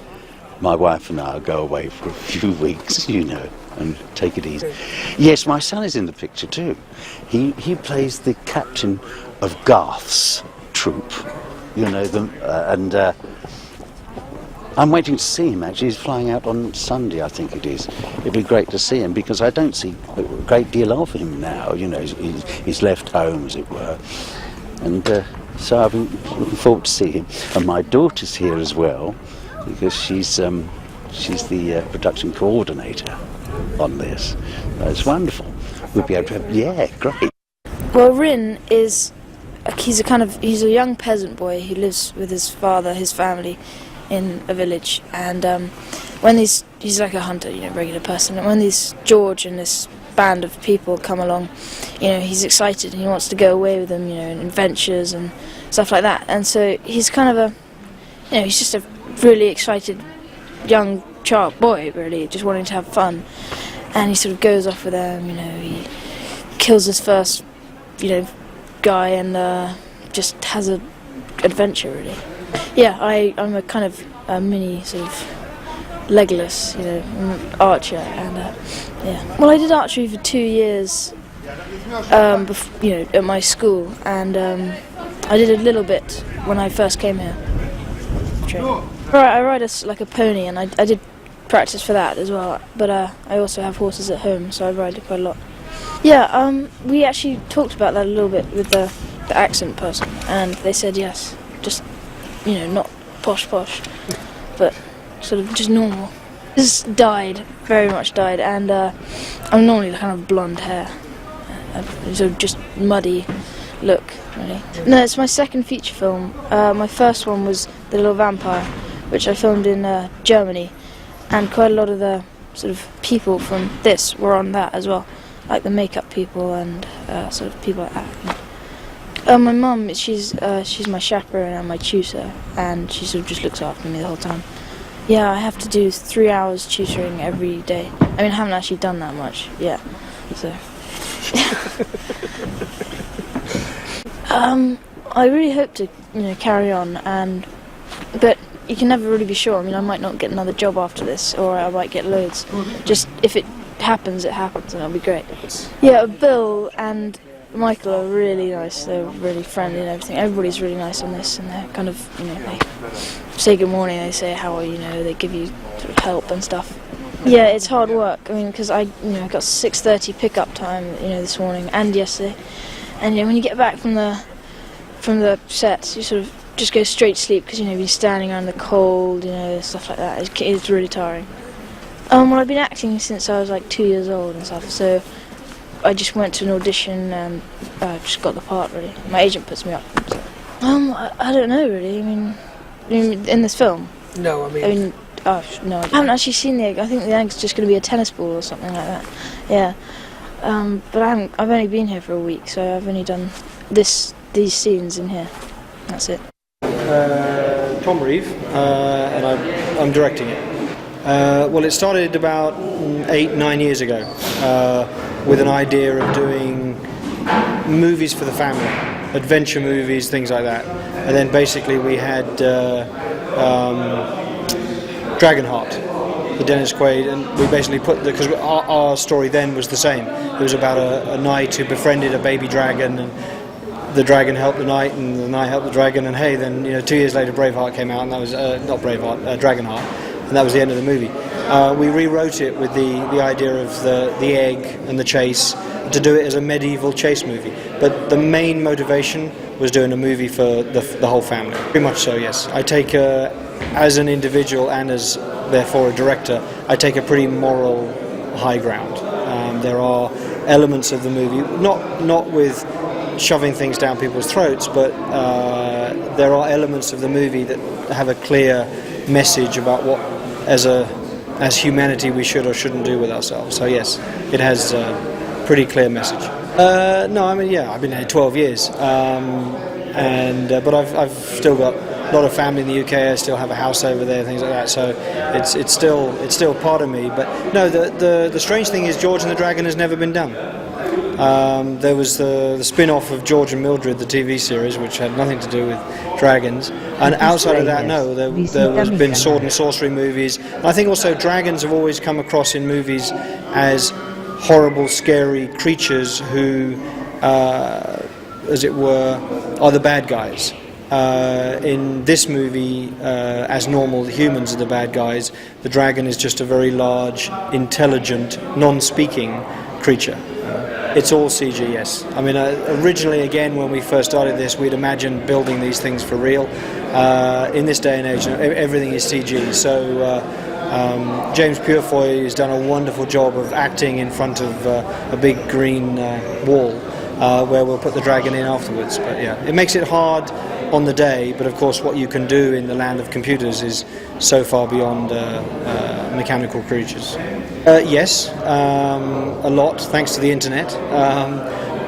my wife and I will go away for a few weeks, you know, and take it easy. Yes, my son is in the picture too. He plays the captain of Garth's troop, you know, and I'm waiting to see him, actually. He's flying out on Sunday, I think it is. It'd be great to see him, because I don't see a great deal of him now, you know. He's left home, as it were. And so I've been looking forward to see him. And my daughter's here as well, because she's the production coordinator on this. It's wonderful. We'll be able to have, yeah, great. Well, Rin is, he's a young peasant boy who lives with his father, his family, in a village, and when he's like a hunter, you know, regular person, and when these George and this band of people come along, you know, he's excited and he wants to go away with them, you know, in adventures and stuff like that. And so he's kind of he's just a really excited young child boy, really, just wanting to have fun. And he sort of goes off with them, you know, he kills his first, you know, guy, and just has an adventure, really. Yeah, I'm a kind of a mini sort of Legolas, you know, archer, and yeah. Well, I did archery for 2 years, you know, at my school, and I did a little bit when I first came here. I ride like a pony, and I did practice for that as well. But I also have horses at home, so I ride quite a lot. Yeah, we actually talked about that a little bit with the accent person, and they said yes, just, you know, not posh, but sort of just normal. Just dyed, very much dyed, and I'm normally kind of blonde hair, so just muddy look, really. No, it's my second feature film. My first one was The Little Vampire, which I filmed in Germany, and quite a lot of the sort of people from this were on that as well, like the makeup people and sort of people like that. My mum, she's my chaperone and my tutor, and she sort of just looks after me the whole time. Yeah, I have to do 3 hours tutoring every day. I mean, I haven't actually done that much yet, so. I really hope to, you know, carry on, but you can never really be sure. I mean, I might not get another job after this, or I might get loads. Just if it happens, and it'll be great. Yeah, Bill and Michael are really nice. They're really friendly and everything. Everybody's really nice on this, and they're kind of, you know, they say good morning, they say how are you, know, they give you sort of help and stuff. Yeah, it's hard work. I mean, because I got 6:30 pickup time, you know, this morning and yesterday, and you know, when you get back from the sets, you sort of just go straight to sleep because, you know, you've been standing around the cold, you know, stuff like that. It's really tiring. Well, I've been acting since I was like 2 years old and stuff, so I just went to an audition and just got the part, really. My agent puts me up. So. I don't know, really. I mean, in this film? No, I mean... Oh, no, I haven't actually seen the egg. I think the egg's just going to be a tennis ball or something like that. Yeah. But I've only been here for a week, so I've only done these scenes in here. That's it. Tom Reeve, and I'm directing it. Well, it started about 8-9 years ago with an idea of doing movies for the family, adventure movies, things like that. And then basically we had Dragonheart, the Dennis Quaid, and we basically put because our story then was the same. It was about a knight who befriended a baby dragon, and the dragon helped the knight, and the knight helped the dragon, and hey, then 2 years later Braveheart came out, and that was not Braveheart, Dragonheart, and that was the end of the movie. We rewrote it with the idea of the egg and the chase, to do it as a medieval chase movie. But the main motivation was doing a movie for the whole family. Pretty much so, yes. I take, as an individual and as therefore a director, I take a pretty moral high ground. There are elements of the movie, not with shoving things down people's throats, but there are elements of the movie that have a clear message about what, as humanity, we should or shouldn't do with ourselves. So yes, it has a pretty clear message. No, I mean, yeah, I've been here 12 years, but I've still got a lot of family in the UK. I still have a house over there, things like that. So it's still part of me. But no, the strange thing is George and the Dragon has never been done. There was the spin-off of George and Mildred, the TV series, which had nothing to do with dragons. And outside of that, no, there has been sword and sorcery movies. I think also dragons have always come across in movies as horrible, scary creatures who, as it were, are the bad guys. In this movie, as normal, the humans are the bad guys. The dragon is just a very large, intelligent, non-speaking creature. It's all CG, yes. I mean, originally, again, when we first started this, we'd imagined building these things for real. In this day and age, everything is CG. So James Purefoy has done a wonderful job of acting in front of a big green wall, where we'll put the dragon in afterwards. But yeah, it makes it hard on the day, but of course what you can do in the land of computers is so far beyond mechanical creatures. Yes, a lot, thanks to the internet,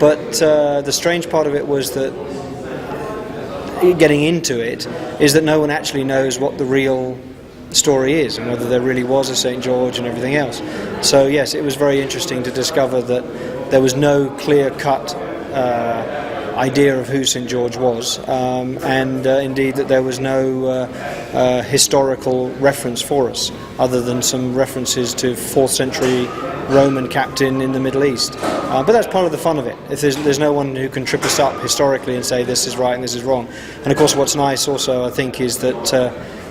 but the strange part of it was that getting into it is that no one actually knows what the real story is and whether there really was a St. George and everything else. So yes, it was very interesting to discover that there was no clear-cut idea of who St. George was, and indeed that there was no historical reference for us, other than some references to 4th century Roman captain in the Middle East. But that's part of the fun of it. If there's no one who can trip us up historically and say this is right and this is wrong. And of course what's nice also, I think, is that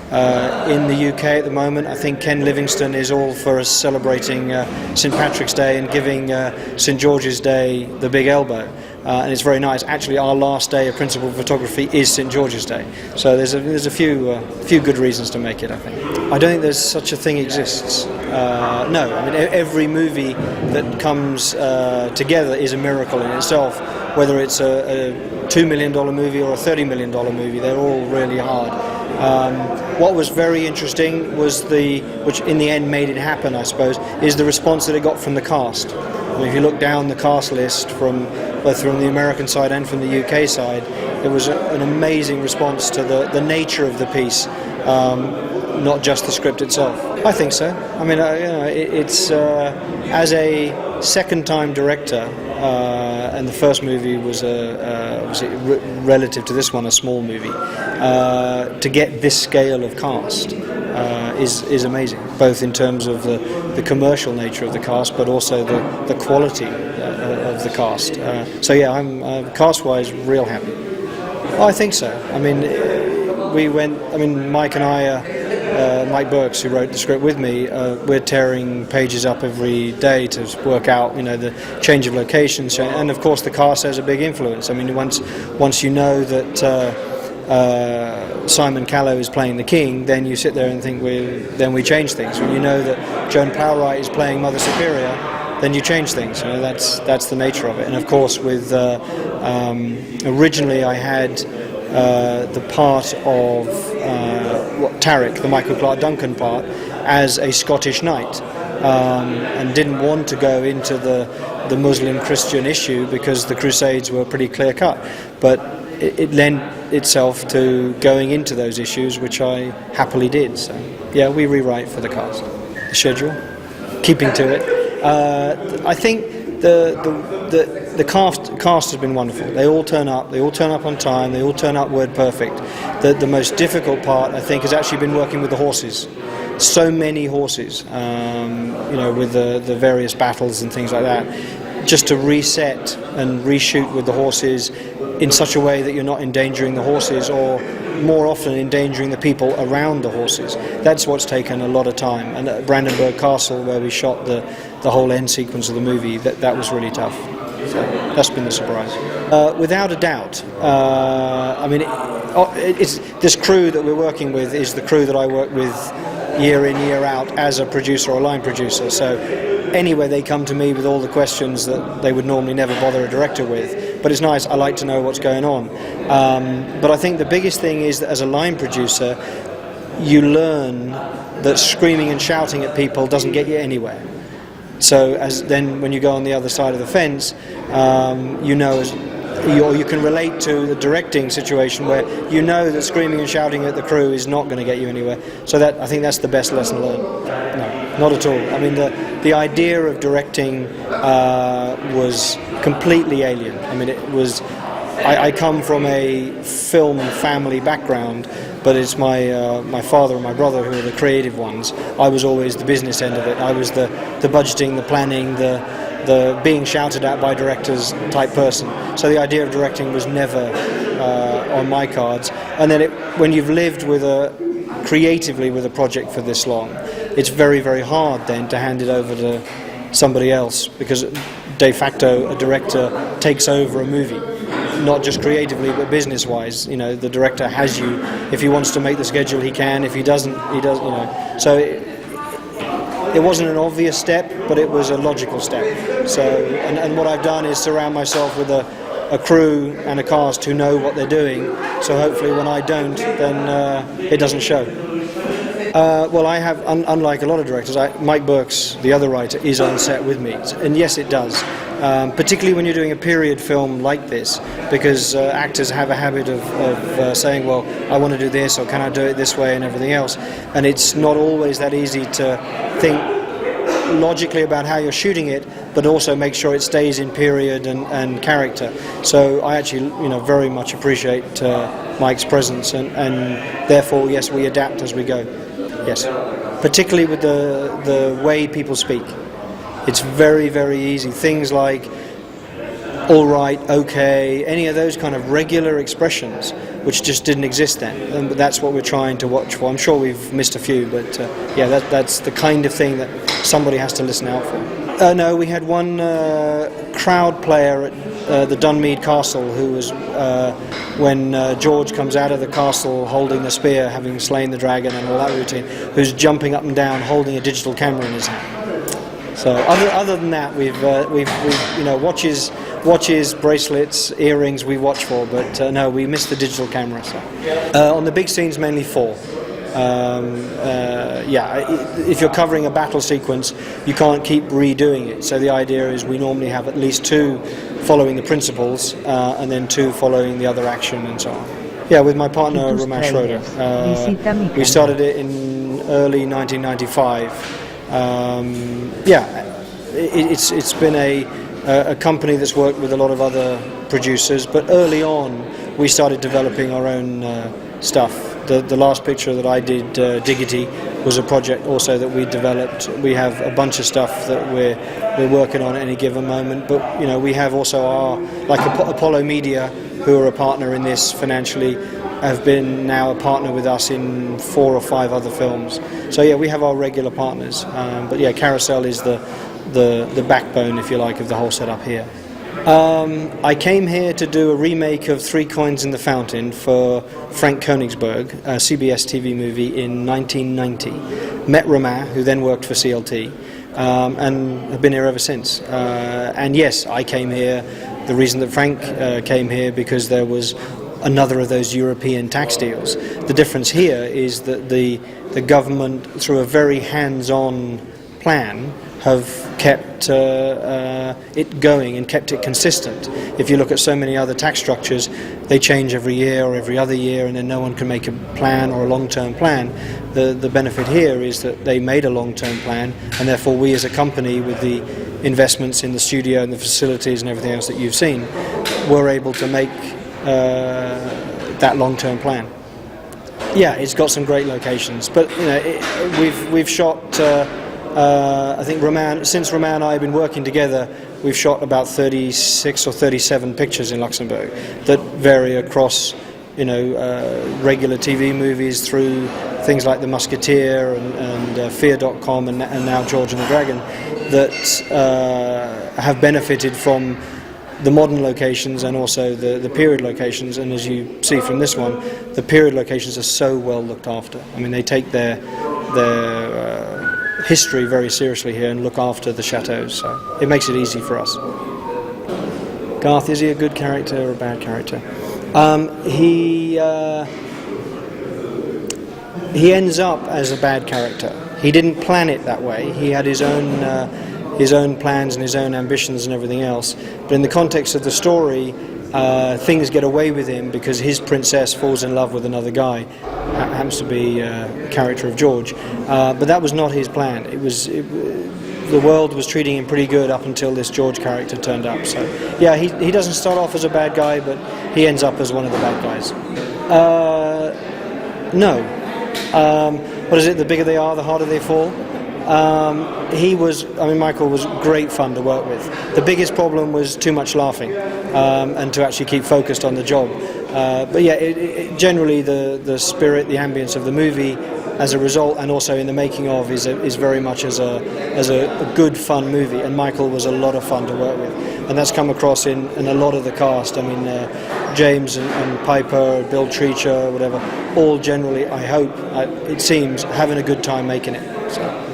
In the UK at the moment, I think Ken Livingstone is all for us celebrating St Patrick's Day and giving St George's Day the big elbow. And it's very nice. Actually, our last day of principal photography is St George's Day. So there's a few good reasons to make it, I think. I don't think there's such a thing exists. No, I mean every movie that comes together is a miracle in itself. Whether it's a $2 million movie or a $30 million movie, they're all really hard. What was very interesting was which in the end made it happen, I suppose, is the response that it got from the cast. I mean, if you look down the cast list from both from the American side and from the UK side, it was an amazing response to the nature of the piece, not just the script itself. I think so. I mean, it's as a second-time director, and the first movie was relative to this one a small movie. To get this scale of cast is amazing, both in terms of the commercial nature of the cast, but also the quality of the cast. So yeah, I'm cast-wise real happy. Well, I think so. I mean, Mike and I. Mike Burks, who wrote the script with me, we're tearing pages up every day to work out, the change of locations, and of course the cast has a big influence. I mean, once you know that Simon Callow is playing the King, then you sit there and think, then we change things. When you know that Joan Plowright is playing Mother Superior, then you change things. That's the nature of it. And of course, with originally I had the part of Tarek, the Michael Clark Duncan part, as a Scottish knight, and didn't want to go into the Muslim-Christian issue because the Crusades were pretty clear-cut. But it lent itself to going into those issues, which I happily did. So yeah, we rewrite for the cast, the schedule, keeping to it. I think the cast has been wonderful. They all turn up. They all turn up on time. They all turn up word perfect. The most difficult part, I think, has actually been working with the horses. So many horses, with the various battles and things like that. Just to reset and reshoot with the horses in such a way that you're not endangering the horses, or more often endangering the people around the horses. That's what's taken a lot of time. And at Brandenburg Castle, where we shot the whole end sequence of the movie, that was really tough. So that's been the surprise. Without a doubt. It's this crew that we're working with is the crew that I work with year in, year out as a producer or line producer. So anyway, they come to me with all the questions that they would normally never bother a director with. But it's nice. I like to know what's going on. But I think the biggest thing is that as a line producer, you learn that screaming and shouting at people doesn't get you anywhere. So then when you go on the other side of the fence, you can relate to the directing situation where you know that screaming and shouting at the crew is not going to get you anywhere. So I think that's the best lesson learned. No, not at all. I mean, the idea of directing was completely alien. I mean, it was. I come from a film family background, but it's my father and my brother who are the creative ones. I was always the business end of it. I was the budgeting, the planning, the being shouted at by directors type person. So the idea of directing was never on my cards. And then when you've lived creatively with a project for this long, it's very, very hard then to hand it over to somebody else, because de facto a director takes over a movie. Not just creatively, but business-wise. The director has you. If he wants to make the schedule, he can. If he doesn't, he doesn't. So it wasn't an obvious step, but it was a logical step. So, and what I've done is surround myself with a crew and a cast who know what they're doing. So hopefully, when I don't, then it doesn't show. Well, I have, unlike a lot of directors, Mike Burks, the other writer, is on set with me, and yes, it does. Particularly when you're doing a period film like this, because actors have a habit of saying, well, I want to do this, or can I do it this way, and everything else. And it's not always that easy to think logically about how you're shooting it, but also make sure it stays in period and character. So I actually, very much appreciate Mike's presence, and therefore, yes, we adapt as we go. Yes, particularly with the way people speak. It's very, very easy. Things like all right, okay, any of those kind of regular expressions which just didn't exist then. And that's what we're trying to watch for. I'm sure we've missed a few, but that's the kind of thing that somebody has to listen out for. No, we had one crowd player at the Dunmead Castle who was, when George comes out of the castle holding the spear, having slain the dragon and all that routine, who's jumping up and down holding a digital camera in his hand. So other than that, we've watches, bracelets, earrings we watch for, but no, we missed the digital camera. So. On the big scenes, mainly 4. If you're covering a battle sequence, you can't keep redoing it. So the idea is we normally have at least 2 following the principals, and then 2 following the other action and so on. Yeah, with my partner Romain Schroeder. We started it in early 1995. It's been a company that's worked with a lot of other producers, but early on we started developing our own stuff. The last picture that I did, Diggity, was a project also that we developed. We have a bunch of stuff that we're working on at any given moment, but we have also our, like Apollo Media, who are a partner in this financially, have been now a partner with us in 4 or 5 other films. So yeah, we have our regular partners, but yeah, Carousel is the backbone, if you like, of the whole setup here. I came here to do a remake of 3 Coins in the Fountain for Frank Königsberg, a CBS TV movie in 1990. Met Romain, who then worked for CLT, and have been here ever since. And yes, I came here, the reason that Frank came here, because there was another of those European tax deals. The difference here is that the government, through a very hands-on plan, have kept it going and kept it consistent. If you look at so many other tax structures, they change every year or every other year, and then no one can make a plan or a long-term plan. The benefit here is that they made a long-term plan, and therefore we as a company, with the investments in the studio and the facilities and everything else that you've seen, were able to make that long-term plan. Yeah, it's got some great locations, but we've shot. I think since Romain and I have been working together, we've shot about 36 or 37 pictures in Luxembourg that vary across, regular TV movies through things like The Musketeer and Fear.com and now George and the Dragon, that have benefited from the modern locations and also the period locations. And as you see from this one, the period locations are so well looked after. I mean, they take their history very seriously here and look after the chateaus, so it makes it easy for us. Garth, is he a good character or a bad character? He ends up as a bad character. He didn't plan it that way. He had his own plans and his own ambitions and everything else, but in the context of the story, things get away with him because his princess falls in love with another guy. Happens to be a character of George, but that was not his plan. The world was treating him pretty good up until this George character turned up. So yeah, he doesn't start off as a bad guy, but he ends up as one of the bad guys. No. What is it? The bigger they are, the harder they fall. Michael was great fun to work with. The biggest problem was too much laughing, and to actually keep focused on the job. But yeah, generally the spirit, the ambience of the movie, as a result, and also in the making of, is very much as a good fun movie. And Michael was a lot of fun to work with, and that's come across in a lot of the cast. I mean, James and Piper, Bill Treacher, whatever, all generally, I hope, it seems, having a good time making it. So.